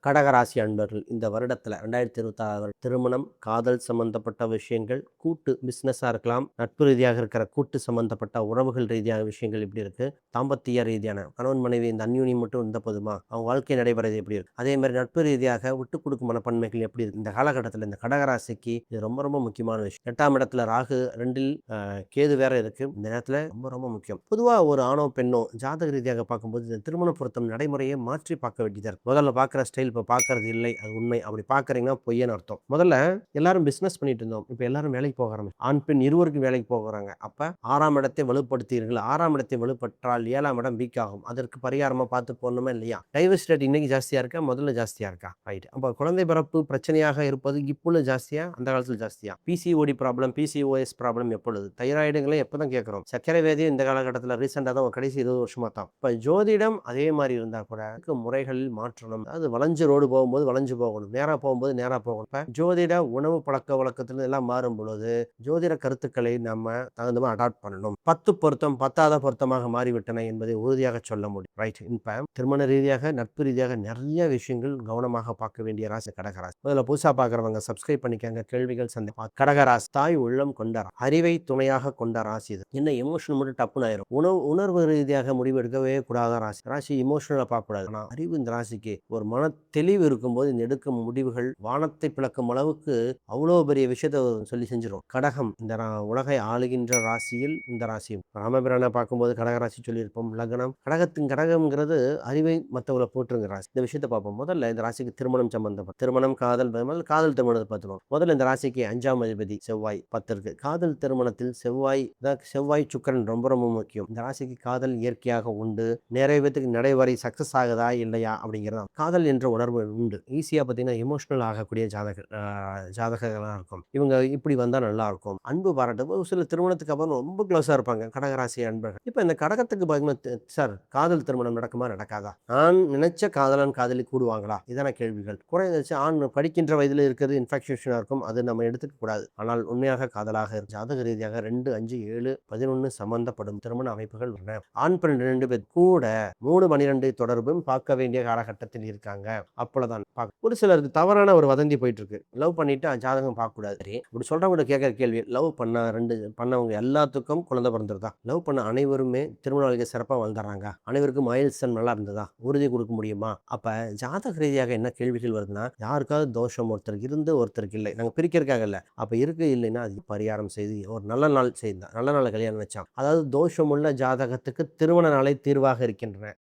கடகராசி அன்பர்கள் இந்த வருடத்தில் 2026 திருமணம், காதல் சம்பந்தப்பட்ட விஷயங்கள், கூட்டு பிஸ்னஸாக இருக்கலாம், நட்பு ரீதியாக இருக்கிற கூட்டு சம்பந்தப்பட்ட உறவுகள் ரீதியான விஷயங்கள் எப்படி இருக்கு, தாம்பத்திய ரீதியான கணவன் மனைவி இந்த அந்யூன்யம் மட்டும் இருந்த போதுமா, அவங்க வாழ்க்கை நடைபெறது எப்படி இருக்கு, அதே மாதிரி நட்பு ரீதியாக விட்டு கொடுக்கும் மனப்பான்மைகள் எப்படி இருக்கு. இந்த காலகட்டத்தில் இந்த கடகராசிக்கு இது ரொம்ப ரொம்ப முக்கியமான விஷயம். 8ஆம் இடத்துல ராகு, 2ல் கேது வேற இருக்கு. இந்த நேரத்தில் ரொம்ப ரொம்ப முக்கியம். பொதுவாக ஒரு ஆணோ பெண்ணோ ஜாதக ரீதியாக பார்க்கும்போது இந்த திருமண பொருத்தம் நடைமுறையை மாற்றி பார்க்க வேண்டியதாக இருக்கு. முதல்ல பார்க்குற ஸ்டைல் இப்போ பார்க்கறது இல்லை, அது உண்மை. அப்படி பார்க்குறீங்கன்னா பொய்யன்னு அர்த்தம். முதல்ல எல்லாரும் பிஸ்னஸ் பண்ணிட்டு இருந்தோம், இப்போ எல்லாரும் வேலைக்கு போக ஆரம்பிச்சு, ஆண் பெண் இருவருக்கும் வேலைக்கு போகிறாங்க. அப்போ 6ஆம் இடத்தை வலுப்படுத்தீர்கள். 6ஆம் இடத்தை வலுப்பற்றால் 7ஆம் இடம் வீக் ஆகும். அதற்கு பரிகாரமாக பார்த்து போடணுமா இல்லையா? டைவர்ஸ் ரேட் இன்னைக்கு ஜாஸ்தியாக இருக்கா, முதல்ல ஜாஸ்தியாக இருக்கா? ரைட். அப்போ குழந்தை பிறப்பு பிரச்சனையாக இருப்பது இப்போ ஜாஸ்தியா, அந்த காலத்தில் ஜாஸ்தியா? பிசிஓடி ப்ராப்ளம், பிசிஓஎஸ் ப்ராப்ளம் எப்பொழுது? தைராய்டுகளை எப்போ தான் கேட்குறோம்? சர்க்கரை வியாதி இந்த காலகட்டத்தில் ரீசெண்டாக தான் கடைசி 20 வருஷமாக தான். இப்போ ஜோதிடம் அதே மாதிரி இருந்தால் கூட முறைகளில் மாற்றணும். அது வளைஞ்சு ரோடு போகும்போது வளைஞ்சு போகணும், நேராக போகும்போது நேராக போகணும். இப்போ ஜோதிட உணவு பழக்க வழக்கத்துல எல்லாம் மாறும் பொழுது ஜோதிட கருத்துக்களை நம்ம தகுந்தமாக அடாப்ட் பண்ணணும். 10 பொருத்தம் 10ஆவது பொருத்தமாக மாறிவிட்டன என்பதை உறுதியாக சொல்ல முடியும். ரைட். இப்போ திருமண ரீதியாக, நட்பு ரீதியாக நிறைய விஷயங்கள் கவனமாக பார்க்க வேண்டிய ராசி கடகராசி. முதல்ல புதுசாக பார்க்குறவங்க சப்ஸ்கிரைப் பண்ணிக்காங்க. கேள்விகள் சந்தேகம். கடகராசி தாய் உள்ளம் கொண்ட அறிவை துணையாக கொண்ட ராசி. இது என்ன எமோஷனல் மட்டும் டப்புன்னு ஆயிரும். உணர்வு ரீதியாக முடிவு எடுக்கவே கூடாத ராசி. ராசி இமோஷனலாக பார்க்கக்கூடாது. ஆனால் அறிவு இந்த ராசிக்கு ஒரு மன தெளிவு இருக்கும்போது இந்த எடுக்கும் முடிவுகள் வானத்தை பிளக்கும் அளவுக்கு அவ்வளோ பெரிய விஷயத்த சொல்லி செஞ்சிடும். கடகம் இந்த உலகை ஆளுகின்ற ராசியில் இந்த ராசியும். ராமபிரானை பார்க்கும்போது கடகராசி சொல்லியிருப்போம். லக்னம் கடகம்ங்கிறது அறிவை மற்றவங்களை போட்டுருங்க ராசி. இந்த விஷயத்தை பார்ப்போம். முதல்ல இந்த ராசிக்கு திருமணம் சம்பந்தப்பட்ட திருமணம், காதல் திருமணத்தை பார்த்துருவோம். முதல்ல இந்த ராசிக்கு 5ஆம் அதிபதி செவ்வாய் 10 இருக்கு. காதல் திருமணத்தில் செவ்வாய் சுக்கிரன் ரொம்ப ரொம்ப முக்கியம். இந்த ராசிக்கு காதல் இயற்கையாக உண்டு. நிறைய பேத்துக்கு நடைமுறை சக்சஸ் ஆகுதா இல்லையா அப்படிங்கிறது காதல் என்ற உணர்வு உண்டு. ஈஸியாக பார்த்தீங்கன்னா எமோஷனல் ஆகக்கூடிய ஜாதகங்களாக இருக்கும். இவங்க இப்படி வந்தால் நல்லா இருக்கும், அன்பு பாராட்டு. சில திருமணத்துக்கு அப்புறம் ரொம்ப க்ளோஸாக இருப்பாங்க கடகராசி அன்பர்கள். இப்போ இந்த கடகத்துக்கு பார்த்தீங்கன்னா சார் காதல் திருமணம் நடக்குமா நடக்காதா, நான் நினைச்ச காதலன் காதலி கூடுவாங்களா, இதான கேள்விகள். குறைந்தச்சு ஆண் படிக்கின்ற வயதில் இருக்கிறது இன்ஃபெக்ஷனாக இருக்கும், அது நம்ம எடுத்துக்க கூடாது. ஆனால் உண்மையாக காதலாக இருக்கும். ஜாதக ரீதியாக 2, 5, 7, 11 சம்பந்தப்படும் திருமண அமைப்புகள் உள்ளன. ஆண் பெண் 2 பேர் கூட 3, 12 தொடர்பும் பார்க்க வேண்டிய காலகட்டத்தில் இருக்காங்க. அப்பொழுதுதான் ஒரு சிலருக்கு தவறான ஒரு வதந்தி போயிட்டு இருக்கு. லவ் பண்ணிட்டு ஜாதகம் பார்க்க கூடாது. சரி, இப்படி சொல்றவங்க கேட்கிற கேள்வி, லவ் பண்ணவங்க எல்லாத்துக்கும் குழந்தை பிறந்திருதா? லவ் பண்ண அனைவருமே திருமண வாழ்க்கை சிறப்பாக வாழ்ந்துறாங்க? அனைவருக்கும் மைல்ஸ்டன் நல்லா இருந்ததா? உறுதி கொடுக்க முடியுமா? அப்ப ஜாதக ரீதியாக என்ன கேள்விகள் வருதுன்னா, யாருக்காவது தோஷம் ஒருத்தருக்கு இருந்து ஒருத்தருக்கு இல்லை, நாங்கள் பிரிக்கிறதுக்காக இல்லை, அப்ப இருக்கு இல்லைன்னா அது பரிகாரம் செய்து ஒரு நல்ல நாள் செய்தான், நல்ல நாள் கல்யாணம் வச்சான். அதாவது தோஷமுள்ள ஜாதகத்துக்கு திருமண நாளை தீர்வாக இருக்கின்றன.